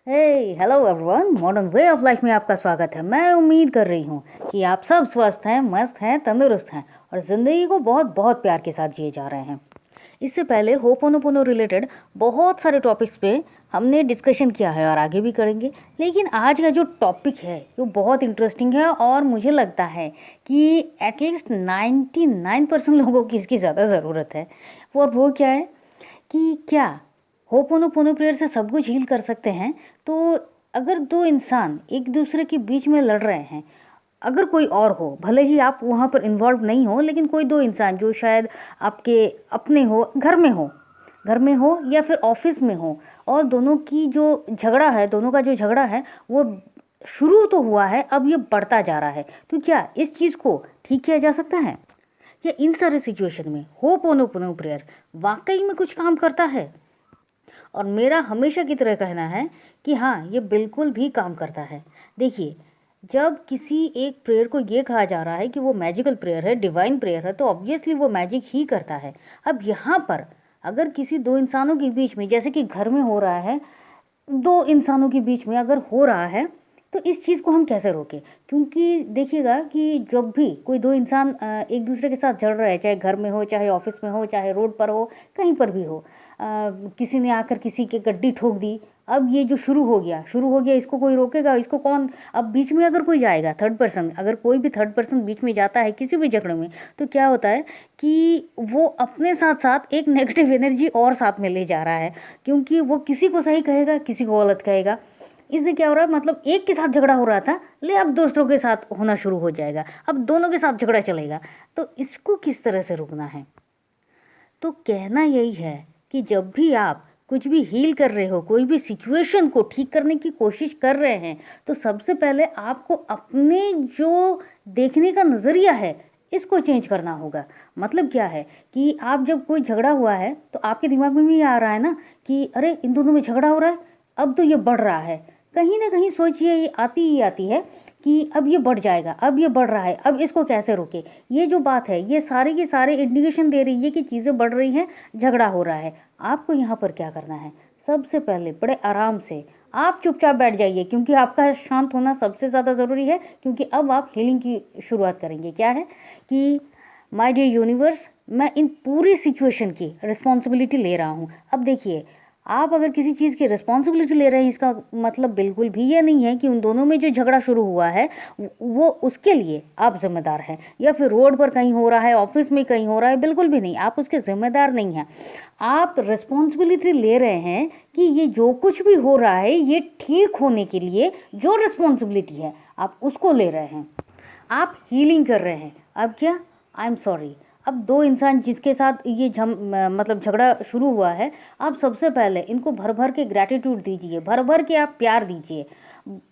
Hey hello everyone, modern way of life में आपका स्वागत है। मैं उम्मीद कर रही हूँ कि आप सब स्वस्थ हैं, मस्त हैं, तंदुरुस्त हैं और ज़िंदगी को बहुत बहुत प्यार के साथ जिए जा रहे हैं। इससे पहले होपोनोपोनो रिलेटेड बहुत सारे टॉपिक्स पे हमने डिस्कशन किया है और आगे भी करेंगे, लेकिन आज का जो टॉपिक है वो बहुत इंटरेस्टिंग है और मुझे लगता है कि एटलीस्ट 99% लोगों की इसकी ज़्यादा ज़रूरत है। और वो क्या है कि क्या होपोनोपोनो प्रेयर से सब कुछ हील कर सकते हैं। तो अगर दो इंसान एक दूसरे के बीच में लड़ रहे हैं, अगर कोई और हो, भले ही आप वहाँ पर इन्वॉल्व नहीं हो, लेकिन कोई दो इंसान जो शायद आपके अपने हो, घर में हो या फिर ऑफिस में हो, और दोनों की जो झगड़ा है, दोनों का जो झगड़ा है वो शुरू तो हुआ है, अब ये बढ़ता जा रहा है, तो क्या इस चीज़ को ठीक किया जा सकता है? या इन सारे सिचुएशन में होपोनोपोनो प्रेयर वाकई में कुछ काम करता है? और मेरा हमेशा की तरह कहना है कि हाँ, ये बिल्कुल भी काम करता है। देखिए, जब किसी एक प्रेयर को ये कहा जा रहा है कि वो मैजिकल प्रेयर है, डिवाइन प्रेयर है, तो ऑब्वियसली वो मैजिक ही करता है। अब यहाँ पर अगर किसी दो इंसानों के बीच में, जैसे कि घर में हो रहा है, दो इंसानों के बीच में अगर हो रहा है, तो इस चीज़ को हम कैसे रोकें? क्योंकि देखिएगा कि जब भी कोई दो इंसान एक दूसरे के साथ जड़ रहा है, चाहे घर में हो, चाहे ऑफिस में हो, चाहे रोड पर हो, कहीं पर भी हो, किसी ने आकर किसी के गड्डी ठोक दी, अब ये जो शुरू हो गया, इसको कोई रोकेगा? इसको कौन? अब बीच में अगर कोई जाएगा, थर्ड पर्सन, अगर कोई भी थर्ड पर्सन बीच में जाता है किसी भी झगड़े में, तो क्या होता है कि वो अपने साथ साथ एक नेगेटिव एनर्जी और साथ में ले जा रहा है, क्योंकि वो किसी को सही कहेगा, किसी को गलत कहेगा। इससे क्या हो रहा है, मतलब एक के साथ झगड़ा हो रहा था, ले अब दूसरों के साथ होना शुरू हो जाएगा, अब दोनों के साथ झगड़ा चलेगा। तो इसको किस तरह से रोकना है? तो कहना यही है कि जब भी आप कुछ भी हील कर रहे हो, कोई भी सिचुएशन को ठीक करने की कोशिश कर रहे हैं, तो सबसे पहले आपको अपने जो देखने का नज़रिया है, इसको चेंज करना होगा। मतलब क्या है कि आप जब कोई झगड़ा हुआ है, तो आपके दिमाग में भी आ रहा है ना कि अरे इन दोनों में झगड़ा हो रहा है, अब तो ये बढ़ रहा है। कहीं ना कहीं सोचिए, ये आती ही आती है कि अब ये बढ़ जाएगा, अब ये बढ़ रहा है, अब इसको कैसे रोके। ये जो बात है, ये सारे के सारे इंडिकेशन दे रही है कि चीज़ें बढ़ रही हैं, झगड़ा हो रहा है। आपको यहाँ पर क्या करना है? सबसे पहले बड़े आराम से आप चुपचाप बैठ जाइए, क्योंकि आपका शांत होना सबसे ज़्यादा ज़रूरी है, क्योंकि अब आप हीलिंग की शुरुआत करेंगे। क्या है कि माय डियर यूनिवर्स, मैं इन पूरी सिचुएशन की रिस्पॉन्सिबिलिटी ले रहा हूँ। अब देखिए, आप अगर किसी चीज़ की रिस्पॉन्सिबिलिटी ले रहे हैं, इसका मतलब बिल्कुल भी ये नहीं है कि उन दोनों में जो झगड़ा शुरू हुआ है वो उसके लिए आप जिम्मेदार हैं, या फिर रोड पर कहीं हो रहा है, ऑफिस में कहीं हो रहा है, बिल्कुल भी नहीं, आप उसके जिम्मेदार नहीं हैं। आप रिस्पॉन्सिबिलिटी ले रहे हैं कि ये जो कुछ भी हो रहा है, ये ठीक होने के लिए जो रिस्पॉन्सिबिलिटी है, आप उसको ले रहे हैं। आप हीलिंग कर रहे हैं। अब क्या, आई एम सॉरी। अब दो इंसान जिसके साथ ये मतलब झगड़ा शुरू हुआ है, आप सबसे पहले इनको भर भर के ग्रैटिट्यूड दीजिए, भर भर के आप प्यार दीजिए,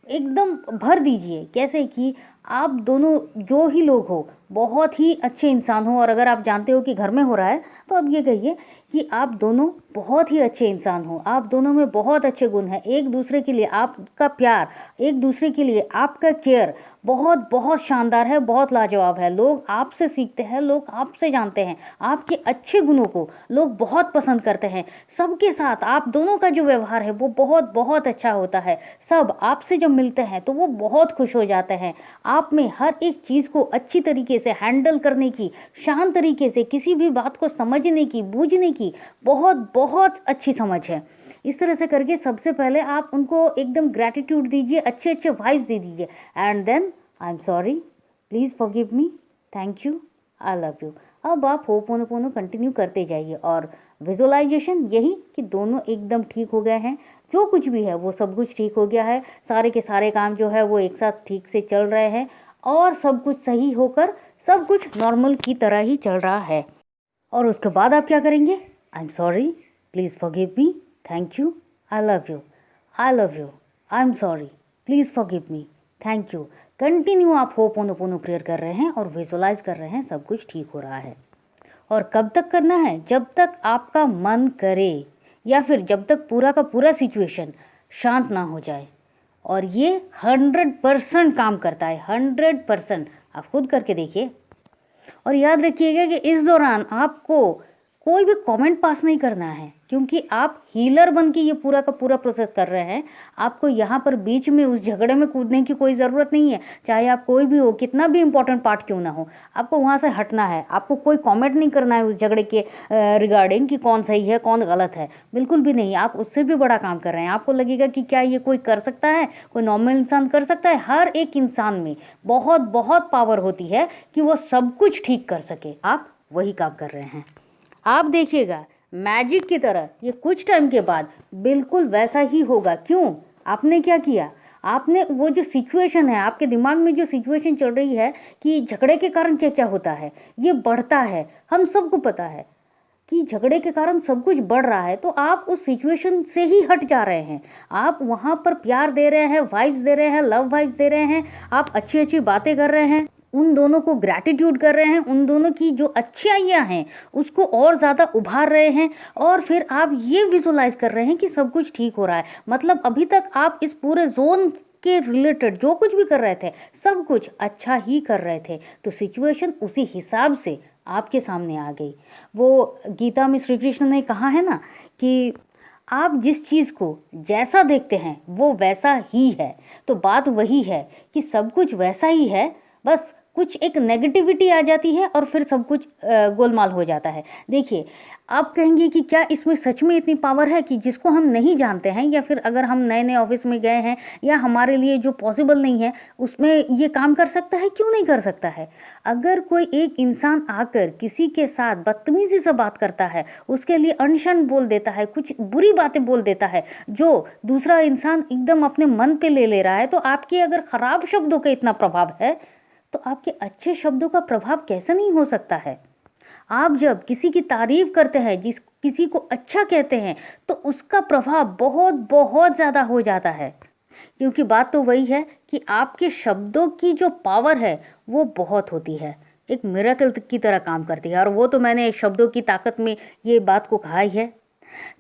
एकदम भर दीजिए। कैसे कि आप दोनों जो ही लोग हो, बहुत ही अच्छे इंसान हो, और अगर आप जानते हो कि घर में हो रहा है, तो अब ये कहिए कि आप दोनों बहुत ही अच्छे इंसान हो, आप दोनों में बहुत अच्छे गुण हैं। एक दूसरे के लिए आपका प्यार, एक दूसरे के लिए आपका केयर बहुत बहुत शानदार है, बहुत लाजवाब है। लोग आपसे सीखते हैं, लोग आपसे जानते हैं, आपके अच्छे गुणों को लोग बहुत पसंद करते हैं। सबके साथ आप दोनों का जो व्यवहार है वो बहुत बहुत अच्छा होता है। सब आपसे जब मिलते हैं तो वो बहुत खुश हो जाते हैं। आप में हर एक चीज़ को अच्छी तरीके से हैंडल करने की, शांत तरीके से किसी भी बात को समझने की, बूझने की बहुत बहुत अच्छी समझ है। इस तरह से करके सबसे पहले आप उनको एकदम ग्रैटिट्यूड दीजिए, अच्छे अच्छे वाइब्स दे दीजिए, and then I am sorry, please forgive me, thank you, I love you. अब आप होपोनोपोनो कंटिन्यू करते जाइए, और विजुअलाइजेशन यही कि दोनों एकदम ठीक हो गए हैं, जो कुछ भी है वो सब कुछ ठीक हो गया है, सारे के सारे काम जो है वो एक साथ ठीक से चल रहे हैं, और सब कुछ सही होकर सब कुछ नॉर्मल की तरह ही चल रहा है। और उसके बाद आप क्या करेंगे? आई am sorry, please forgive me, thank you, I love you, I love you, I am sorry, please forgive me, thank you. Continue आप होपोनोपोनो प्रेयर कर रहे हैं और विजुअलाइज कर रहे हैं, सब कुछ ठीक हो रहा है। और कब तक करना है? जब तक आपका मन करे, या फिर जब तक पूरा का पूरा सिचुएशन शांत ना हो जाए। और ये 100% काम करता है, 100%। आप खुद करके देखिए, और याद रखिएगा कि इस दौरान आपको कोई भी कमेंट पास नहीं करना है, क्योंकि आप हीलर बन के ये पूरा का पूरा प्रोसेस कर रहे हैं। आपको यहाँ पर बीच में उस झगड़े में कूदने की कोई ज़रूरत नहीं है। चाहे आप कोई भी हो, कितना भी इम्पोर्टेंट पार्ट क्यों ना हो, आपको वहाँ से हटना है। आपको कोई कमेंट नहीं करना है उस झगड़े के रिगार्डिंग कि कौन सही है कौन गलत है, बिल्कुल भी नहीं। आप उससे भी बड़ा काम कर रहे हैं। आपको लगेगा कि क्या ये कोई कर सकता है, कोई नॉर्मल इंसान कर सकता है? हर एक इंसान में बहुत बहुत पावर होती है कि वो सब कुछ ठीक कर सके। आप वही काम कर रहे हैं। आप देखिएगा मैजिक की तरह ये कुछ टाइम के बाद बिल्कुल वैसा ही होगा। क्यों? आपने क्या किया? आपने वो जो सिचुएशन है, आपके दिमाग में जो सिचुएशन चल रही है कि झगड़े के कारण क्या क्या होता है, ये बढ़ता है, हम सबको पता है कि झगड़े के कारण सब कुछ बढ़ रहा है। तो आप उस सिचुएशन से ही हट जा रहे हैं। आप वहाँ पर प्यार दे रहे हैं, वाइब्स दे रहे हैं, लव वाइब्स दे रहे हैं, आप अच्छी अच्छी बातें कर रहे हैं, उन दोनों को ग्रैटिट्यूड कर रहे हैं, उन दोनों की जो अच्छाइयाँ हैं उसको और ज़्यादा उभार रहे हैं, और फिर आप ये विजुलाइज कर रहे हैं कि सब कुछ ठीक हो रहा है। मतलब अभी तक आप इस पूरे जोन के रिलेटेड जो कुछ भी कर रहे थे सब कुछ अच्छा ही कर रहे थे। तो सिचुएशन उसी हिसाब से आपके सामने आ गई। वो गीता में श्री कृष्ण ने कहा है ना कि आप जिस चीज़ को जैसा देखते हैं वो वैसा ही है। तो बात वही है कि सब कुछ वैसा ही है, बस कुछ एक नेगेटिविटी आ जाती है और फिर सब कुछ गोलमाल हो जाता है। देखिए, आप कहेंगे कि क्या इसमें सच में इतनी पावर है कि जिसको हम नहीं जानते हैं, या फिर अगर हम नए नए ऑफिस में गए हैं या हमारे लिए जो पॉसिबल नहीं है उसमें ये काम कर सकता है? क्यों नहीं कर सकता है। अगर कोई एक इंसान आकर किसी के साथ बदतमीजी से बात करता है, उसके लिए अनशन बोल देता है, कुछ बुरी बातें बोल देता है जो दूसरा इंसान एकदम अपने मन पे ले रहा है, तो आपके अगर ख़राब शब्दों का इतना प्रभाव है तो आपके अच्छे शब्दों का प्रभाव कैसे नहीं हो सकता है। आप जब किसी की तारीफ करते हैं, जिस किसी को अच्छा कहते हैं, तो उसका प्रभाव बहुत बहुत ज़्यादा हो जाता है। क्योंकि बात तो वही है कि आपके शब्दों की जो पावर है वो बहुत होती है, एक मिरेकल की तरह काम करती है। और वो तो मैंने शब्दों की ताकत में ये बात को कहा ही है।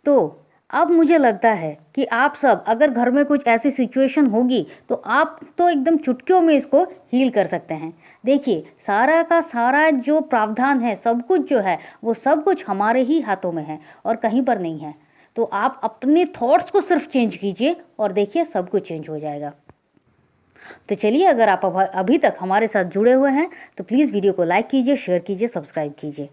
तो अब मुझे लगता है कि आप सब, अगर घर में कुछ ऐसी सिचुएशन होगी तो आप तो एकदम चुटकियों में इसको हील कर सकते हैं। देखिए, सारा का सारा जो प्रावधान है, सब कुछ जो है वो सब कुछ हमारे ही हाथों में है और कहीं पर नहीं है। तो आप अपने थॉट्स को सिर्फ चेंज कीजिए और देखिए सब कुछ चेंज हो जाएगा। तो चलिए, अगर आप अभी तक हमारे साथ जुड़े हुए हैं तो प्लीज़ वीडियो को लाइक कीजिए, शेयर कीजिए, सब्सक्राइब कीजिए।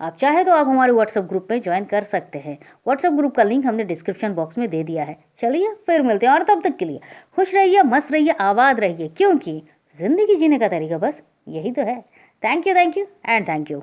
आप चाहे तो आप हमारे व्हाट्सएप ग्रुप में ज्वाइन कर सकते हैं। व्हाट्सएप ग्रुप का लिंक हमने डिस्क्रिप्शन बॉक्स में दे दिया है। चलिए फिर मिलते हैं, और तब तक के लिए खुश रहिए, मस्त रहिए, आबाद रहिए, क्योंकि ज़िंदगी जीने का तरीका बस यही तो है। Thank you and thank you.